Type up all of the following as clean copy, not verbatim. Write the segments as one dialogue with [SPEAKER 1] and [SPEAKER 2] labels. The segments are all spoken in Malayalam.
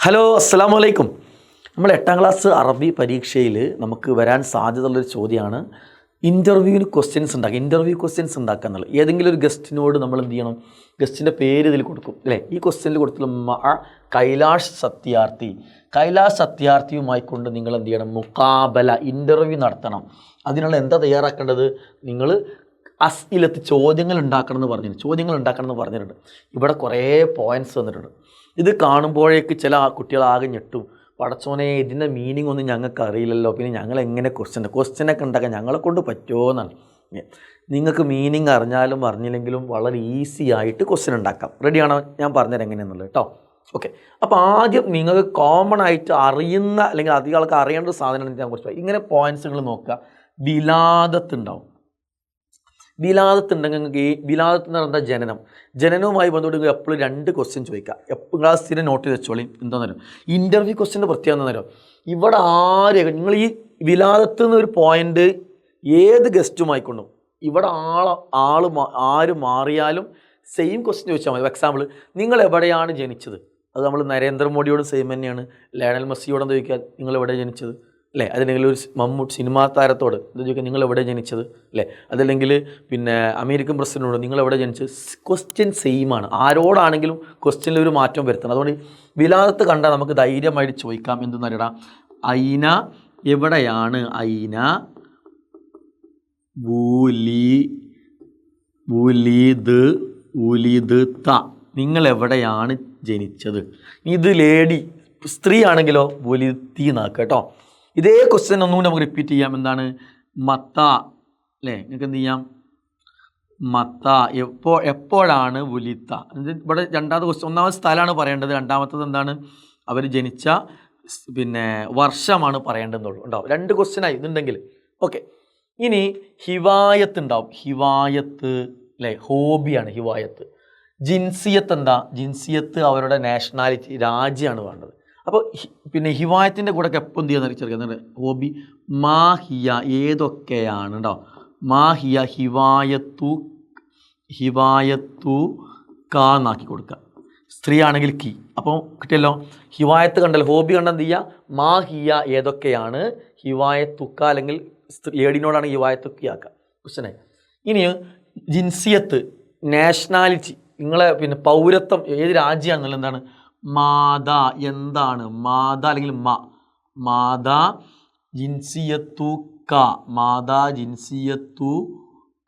[SPEAKER 1] ഹലോ, അസ്സലാമു അലൈക്കും. നമ്മൾ 8ാം ക്ലാസ് അറബി പരീക്ഷയിൽ നമുക്ക് വരാൻ സാധ്യതയുള്ളൊരു ചോദ്യമാണ് ഇൻ്റർവ്യൂവിന് ക്വസ്റ്റ്യൻസ് ഉണ്ടാക്കുക. ഇൻ്റർവ്യൂ ക്വസ്റ്റ്യൻസ് ഉണ്ടാക്കുക എന്നുള്ളത്. ഏതെങ്കിലും ഒരു ഗസ്റ്റിനോട് നമ്മൾ എന്ത് ചെയ്യണം? ഗസ്റ്റിൻ്റെ പേര് ഇതിൽ കൊടുക്കും അല്ലേ? ഈ ക്വസ്റ്റ്യനിൽ കൊടുത്തുള്ള കൈലാഷ് സത്യാർത്ഥി, കൈലാഷ് സത്യാർത്ഥിയുമായി കൊണ്ട് നിങ്ങൾ എന്ത് ചെയ്യണം? മുക്കാബല, ഇൻ്റർവ്യൂ നടത്തണം. അതിനുള്ള എന്താ തയ്യാറാക്കേണ്ടത്? നിങ്ങൾ അസ്ഇലത്ത് ചോദ്യങ്ങൾ ഉണ്ടാക്കണം എന്ന് പറഞ്ഞിട്ടുണ്ട്. ഇവിടെ കുറേ പോയിൻറ്റ്സ് വന്നിട്ടുണ്ട്. ഇത് കാണുമ്പോഴേക്ക് ചില കുട്ടികളാകെ ഞെട്ടും. പടച്ചോനെ, ഇതിൻ്റെ മീനിങ് ഒന്നും ഞങ്ങൾക്ക് അറിയില്ലല്ലോ, പിന്നെ ഞങ്ങൾ എങ്ങനെ ക്വസ്റ്റ്യനൊക്കെ ഉണ്ടാക്കാൻ ഞങ്ങളെ കൊണ്ട് പറ്റുമോ എന്നാണ്. നിങ്ങൾക്ക് മീനിങ് അറിഞ്ഞാലും അറിഞ്ഞില്ലെങ്കിലും വളരെ ഈസി ആയിട്ട് ക്വസ്റ്റ്യൻ ഉണ്ടാക്കാം. റെഡിയാണോ? ഞാൻ പറഞ്ഞുതരാം എങ്ങനെയാണെന്നുള്ളത് കേട്ടോ. ഓക്കെ, അപ്പോൾ ആദ്യം നിങ്ങൾക്ക് കോമൺ ആയിട്ട് അറിയുന്ന അല്ലെങ്കിൽ അധികം ആൾക്ക് അറിയേണ്ട ഒരു സാധനമാണ് ഞാൻ കുറിച്ച് ഇങ്ങനെ പോയിൻറ്റ്സുകൾ നോക്കുക. വിലാദത്തുണ്ടാവും. വിലാദത്തുണ്ടെങ്കിൽ നിങ്ങൾക്ക് ഈ വിലാദത്ത് എന്ന് പറയുന്നത് ജനനവുമായി ബന്ധപ്പെട്ട് എപ്പോഴും 2 ക്വസ്റ്റ്യൻ ചോദിക്കുക. എപ്പോഴും സ്ഥിരം നോട്ട് ചെയ്ത് വെച്ചോളി. എന്താണെന്നറിയോ ഇൻ്റർവ്യൂ ക്വസ്റ്റ്യൻ്റെ പ്രത്യേകത എന്താണെന്നറിയോ? ഇവിടെ നിങ്ങൾ ഈ വിലാദത്ത് നിന്നൊരു പോയിൻ്റ് ഏത് ഗസ്റ്റുമായിക്കൊണ്ടും ഇവിടെ ആര് മാറിയാലും സെയിം ക്വസ്റ്റ്യൻ ചോദിച്ചാൽ മതി. എക്സാമ്പിൾ, നിങ്ങൾ എവിടെയാണ് ജനിച്ചത്? അത് നമ്മൾ നരേന്ദ്രമോദിയോടും സെയിം തന്നെയാണ്. ലയണൽ മെസ്സിയോടെന്ന് ചോദിക്കാൻ നിങ്ങൾ എവിടെ ജനിച്ചത് അല്ലേ? അതല്ലെങ്കിൽ ഒരു സിനിമാ താരത്തോട് എന്താ ചോദിക്കുക, നിങ്ങൾ എവിടെ ജനിച്ചത് അല്ലേ? അതല്ലെങ്കിൽ പിന്നെ അമേരിക്കൻ പ്രസിഡന്റിനോട് നിങ്ങൾ എവിടെ ജനിച്ചത്? ക്വസ്റ്റ്യൻ സെയിം ആണ്. ആരോടാണെങ്കിലും ക്വസ്റ്റ്യനിൽ ഒരു മാറ്റം വരുത്തണം. അതുകൊണ്ട് വിലാദത്ത് കണ്ടാൽ നമുക്ക് ധൈര്യമായിട്ട് ചോദിക്കാം. എന്തെന്നറിയടാ? ഐന എവിടെയാണ്? ഐന ത നിങ്ങൾ എവിടെയാണ് ജനിച്ചത്? ഇത് ലേഡി സ്ത്രീ ആണെങ്കിലോ വുലിത്തി എന്നാക്കുക കേട്ടോ. ഇതേ ക്വസ്റ്റ്യൻ ഒന്നുകൂടി നമുക്ക് റിപ്പീറ്റ് ചെയ്യാം. എന്താണ്? മത്ത അല്ലേ? നിങ്ങൾക്ക് എന്ത് ചെയ്യാം? മത്ത എപ്പോഴാണ് വുലിത്ത? ഇവിടെ രണ്ടാമത്തെ ക്വസ്റ്റ്യൻ, ഒന്നാമത് സ്ഥലമാണ് പറയേണ്ടത്, രണ്ടാമത്തത് എന്താണ്? അവർ ജനിച്ച വർഷമാണ് പറയേണ്ടതെന്നുള്ളൂ. ഉണ്ടാവും 2 ക്വസ്റ്റ്യനായി ഇതുണ്ടെങ്കിൽ. ഓക്കെ, ഇനി ഹിവായത്ത് ഉണ്ടാവും. ഹിവായത്ത് അല്ലേ? ഹോബിയാണ് ഹിവായത്ത്. ജിൻസിയത്ത് എന്താ? ജിൻസിയത്ത് അവരുടെ നാഷണാലിറ്റി, രാജ്യമാണ് വേണ്ടത്. അപ്പോൾ ഹിവായത്തിൻ്റെ കൂടെ എപ്പോൾ എന്ത് ചെയ്യാന്ന് ചെറുക്കുന്നത്? ഹോബി മാഹിയ ഏതൊക്കെയാണ് കേട്ടോ. മാഹിയ ഹിവായത്തു കാ എന്നാക്കി കൊടുക്കുക. സ്ത്രീ ആണെങ്കിൽ കി. അപ്പോൾ കിട്ടിയല്ലോ. ഹിവായത്ത് കണ്ടല്ലോ, ഹോബി കണ്ട എന്ത് ചെയ്യുക? മാഹിയ ഏതൊക്കെയാണ്, ഹിവായത്തുക്ക അല്ലെങ്കിൽ ലേഡിനോടാണ് ഹിവായത്തുക്കി ആക്കുക. ക്വസ്റ്റ്യനായി. ഇനി ജിൻസിയത്ത്, നാഷണാലിറ്റി, നിങ്ങളെ പൗരത്വം ഏത് രാജ്യമാണെന്നുള്ള എന്താണ്? മാത എന്താണ്? മാത അല്ലെങ്കിൽ മാത ജിൻസിയത്തു ക. മാത ജിൻസിയത്തു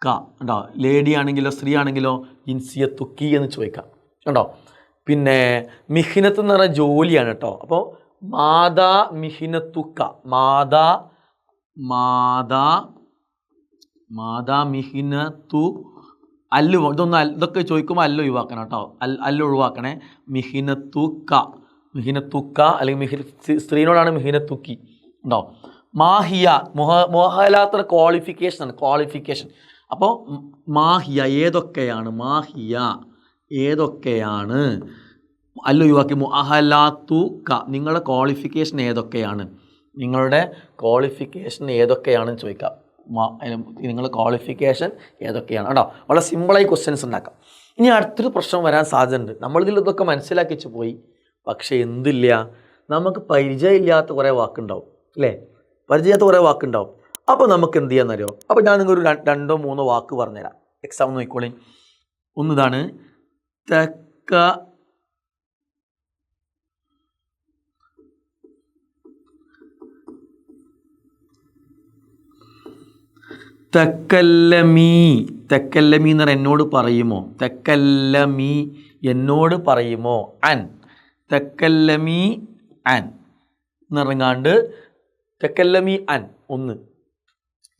[SPEAKER 1] ക ഉണ്ടോ? ലേഡി ആണെങ്കിലോ സ്ത്രീ ആണെങ്കിലോ ജിൻസിയത്തു കി എന്ന് ചോദിക്കാം ഉണ്ടോ. പിന്നെ മിഹിനത്ത് എന്ന് പറഞ്ഞാൽ ജോലിയാണ് കേട്ടോ. അപ്പോൾ മാത മിഹിനത്തു ക. മാത മിഹിനത്തു അല്ലു. ഇതൊക്കെ ചോദിക്കുമ്പോൾ അല്ല ഒഴിവാക്കണം കേട്ടോ. അല്ല ഒഴിവാക്കണേ. മിഹിനത്തുക്ക അല്ലെങ്കിൽ സ്ത്രീനോടാണ് മിഹിനത്തുക്കി ഉണ്ടോ. മാഹിയ മോഹലാത്ര ക്വാളിഫിക്കേഷനാണ്. ക്വാളിഫിക്കേഷൻ. അപ്പോൾ മാഹിയ ഏതൊക്കെയാണ്? മാഹിയ ഏതൊക്കെയാണ്? അല്ല ഒഴിവാക്കി. മുഅഹലാത്തുക നിങ്ങളുടെ ക്വാളിഫിക്കേഷൻ ഏതൊക്കെയാണ്? നിങ്ങളുടെ ക്വാളിഫിക്കേഷൻ ഏതൊക്കെയാണെന്ന് ചോദിക്കാം. നിങ്ങളുടെ ക്വാളിഫിക്കേഷൻ ഏതൊക്കെയാണ് കേട്ടോ. വളരെ സിമ്പിളായി ക്വസ്റ്റ്യൻസ് ഉണ്ടാക്കാം. ഇനി അടുത്തൊരു പ്രശ്നം വരാൻ സാധ്യതയുണ്ട്. നമ്മളിതിൽ ഇതൊക്കെ മനസ്സിലാക്കി വെച്ച് പോയി, പക്ഷേ എന്തില്ല, നമുക്ക് പരിചയമില്ലാത്ത കുറേ വാക്കുണ്ടാവും അല്ലേ? പരിചയമില്ലാത്ത കുറേ വാക്കുണ്ടാവും. അപ്പോൾ നമുക്ക് എന്ത് ചെയ്യാന്നറിയോ? അപ്പോൾ ഞാൻ നിങ്ങൾക്കൊരു 2-3 വാക്ക് പറഞ്ഞുതരാം. എക്സാം നോക്കിക്കോളി. ഒന്നിതാണ് തക്കല്ലമീ. തക്കല്ലമീ എന്ന് പറഞ്ഞാൽ എന്നോട് പറയുമോ? തക്കല്ലമീ എന്നോട് പറയുമോ? അൻ തക്കല്ലമീ അൻ എന്നിറങ്ങാണ്ട് തക്കല്ലമീ അൻ. ഒന്ന്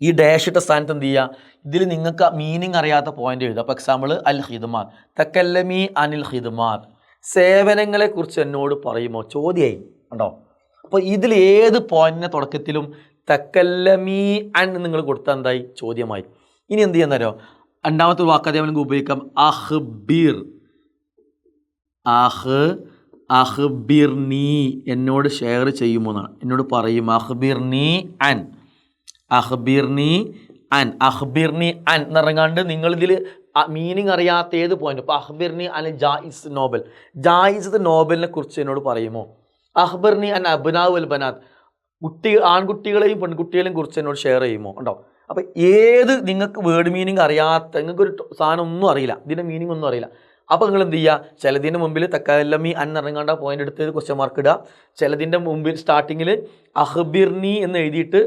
[SPEAKER 1] ഈ ഡാഷ് ഇട്ട സ്ഥാനത്ത് എന്ത് ചെയ്യുക? ഇതിൽ നിങ്ങൾക്ക് മീനിങ് അറിയാത്ത പോയിന്റ് എഴുതുക. അപ്പോൾ എക്സാമ്പിൾ അൽ ഹിദ്മാത്ത്. തക്കല്ലമീ അനിൽ ഹിദ്മാത്ത്. സേവനങ്ങളെക്കുറിച്ച് എന്നോട് പറയുമോ? ചോദ്യമായി ഉണ്ടോ. അപ്പോൾ ഇതിൽ ഏത് പോയിന്റിൻ്റെ തുടക്കത്തിലും തക്കല്ലമീ അൻ നിങ്ങൾ കൊടുത്താൽ എന്തായി? ചോദ്യമായി. ഇനി എന്ത് ചെയ്യാന്നറിയോ? രണ്ടാമത്തെ വാക്ക് അതേ നമുക്ക് ഉപയോഗിക്കാം. അഹ്ബിർ. അഹ്ബിർനി എന്നോട് ഷെയർ ചെയ്യുമോ എന്നാണ്. എന്നോട് പറയും. അഹ്ബിർനി അൻ. അഹ്ബിർനി എന്നിറങ്ങാണ്ട് നിങ്ങളിതിൽ മീനിങ് അറിയാത്ത ഏത് പോയിന്റ്. ഇപ്പോൾ അഹ്ബിർനി അൽ ജായിസ് നോബൽ. ജായിസ് നോബലിനെ കുറിച്ച് എന്നോട് പറയുമോ? അഖ്ബർനി അൻ അബ്നാഉ വൽ ബനാത്ത്, ആൺകുട്ടികളെയും പെൺകുട്ടികളെയും കുറിച്ച് എന്നോട് ഷെയർ ചെയ്യുമോ ഉണ്ടോ. അപ്പോൾ ഏത് നിങ്ങൾക്ക് വേർഡ് മീനിങ് അറിയാത്ത, നിങ്ങൾക്കൊരു സാധനം ഒന്നും അറിയില്ല, ഇതിൻ്റെ മീനിങ് ഒന്നും അറിയില്ല, അപ്പോൾ നിങ്ങൾ എന്ത് ചെയ്യുക, ചിലതിൻ്റെ മുമ്പിൽ തക്കല്ലമി അൻ ഇറങ്ങാണ്ട പോയിന്റ് എടുത്ത് ക്വസ്റ്റ്യൻ മാർക്ക് ഇടുക, ചിലതിൻ്റെ മുമ്പിൽ സ്റ്റാർട്ടിങ്ങിൽ അഖ്ബിർനി എന്ന് എഴുതിയിട്ട്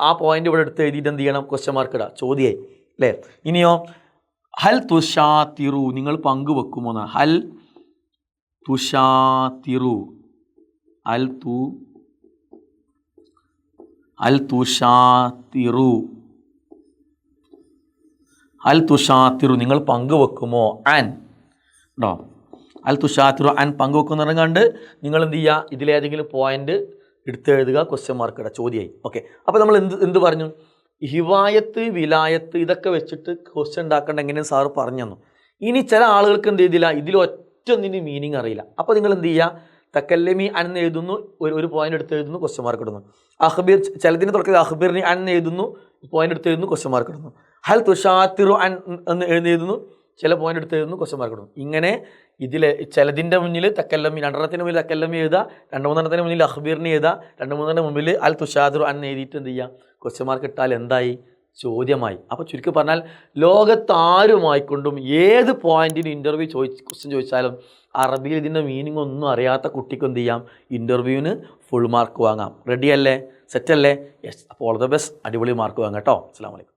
[SPEAKER 1] ആ പോയിന്റ് ഇവിടെ എടുത്ത് എഴുതിയിട്ട് എന്ത് ചെയ്യണം, ക്വസ്റ്റ്യൻ മാർക്ക് ഇടുക, ചോദ്യമായി അല്ലേ. ഇനിയോ ഹൽ തുഷാത്തിറു, നിങ്ങൾ പങ്കുവെക്കുമോ എന്നാണ്. ഹൽ തുഷാത്തിറു, അൽ തുഷാത്തിറു നിങ്ങൾ പങ്കുവെക്കുമോ, ആൻ ഉണ്ടോ, അൽ തുഷാത്തിറു ആൻ പങ്കുവെക്കുന്ന കണ്ട് നിങ്ങൾ എന്ത് ചെയ്യുക, ഇതിലേതെങ്കിലും പോയിന്റ് എടുത്ത് എഴുതുക, ക്വസ്റ്റ്യൻ മാർക്ക് ഇടുക, ചോദ്യമായി. ഓക്കെ, അപ്പോൾ നമ്മൾ എന്ത് പറഞ്ഞു, ഹിവായത്ത് വിലായത്ത് ഇതൊക്കെ വെച്ചിട്ട് ക്വസ്റ്റ്യൻ ഉണ്ടാക്കേണ്ട എങ്ങനെയാണ് സാറ് പറഞ്ഞു തന്നു. ഇനി ചില ആളുകൾക്ക് എന്ത് ചെയ്തില്ല, ഇതിലൊറ്റൊന്നിന് മീനിങ് അറിയില്ല. അപ്പോൾ നിങ്ങൾ എന്ത് ചെയ്യുക, തക്കല്ലമി അൻ എഴുതുന്നു, ഒരു പോയിന്റ് എടുത്ത് എഴുതുന്നു, ക്വസ്റ്റ്യൻ മാർക്ക് ഇടുന്നു. അഖ്ബിർ, ചിലതിന് തുടക്കത്തിൽ അഖ്ബിർനി അൻ എഴുതുന്നു, പോയിന്റ് എടുത്ത് എഴുതുന്നു, ക്വസ്റ്റ്യൻ മാർക്ക് ഇടുന്നു. ഹൽ തുഷാത്തിറു അൻ എന്ന് എഴുതുന്നു, ചില പോയിന്റ് എടുത്ത് എഴുതുന്നു, ക്വസ്റ്റ്യൻ മാർക്ക് ഇടുന്നു. ഇങ്ങനെ ഇതിൽ ചിലതിൻ്റെ മുന്നിൽ തക്കല്ലമി, രണ്ടെണ്ണത്തിന് മുന്നിൽ തക്കല്ലമി എഴുതുക, 2-3 മുന്നിൽ അഖ്ബിർനി എഴുതുക, 2-3 മുമ്പിൽ അൽ തുഷാത്തിറു അൻ എഴുതിയിട്ട് എന്ത് ചെയ്യുക, ക്വസ്റ്റ്യൻ മാർക്ക് ഇട്ടാൽ എന്തായി, ചോദ്യമായി. അപ്പോൾ ചുരുക്കി പറഞ്ഞാൽ ലോകത്താരുമായിക്കൊണ്ടും ഏത് പോയിന്റിന് ഇൻ്റർവ്യൂ ക്വസ്റ്റ്യൻ ചോദിച്ചാലും അറബിയിൽ ഇതിൻ്റെ മീനിങ് ഒന്നും അറിയാത്ത കുട്ടിക്ക് എന്ത് ചെയ്യാം, ഇൻ്റർവ്യൂവിന് ഫുൾ മാർക്ക് വാങ്ങാം. റെഡി അല്ലേ, സെറ്റല്ലേ? യെസ്. അപ്പോൾ ഓൾ ദ ബെസ്റ്റ്, അടിപൊളി മാർക്ക് വാങ്ങാം കേട്ടോ. അസ്സലാമു അലൈക്കും.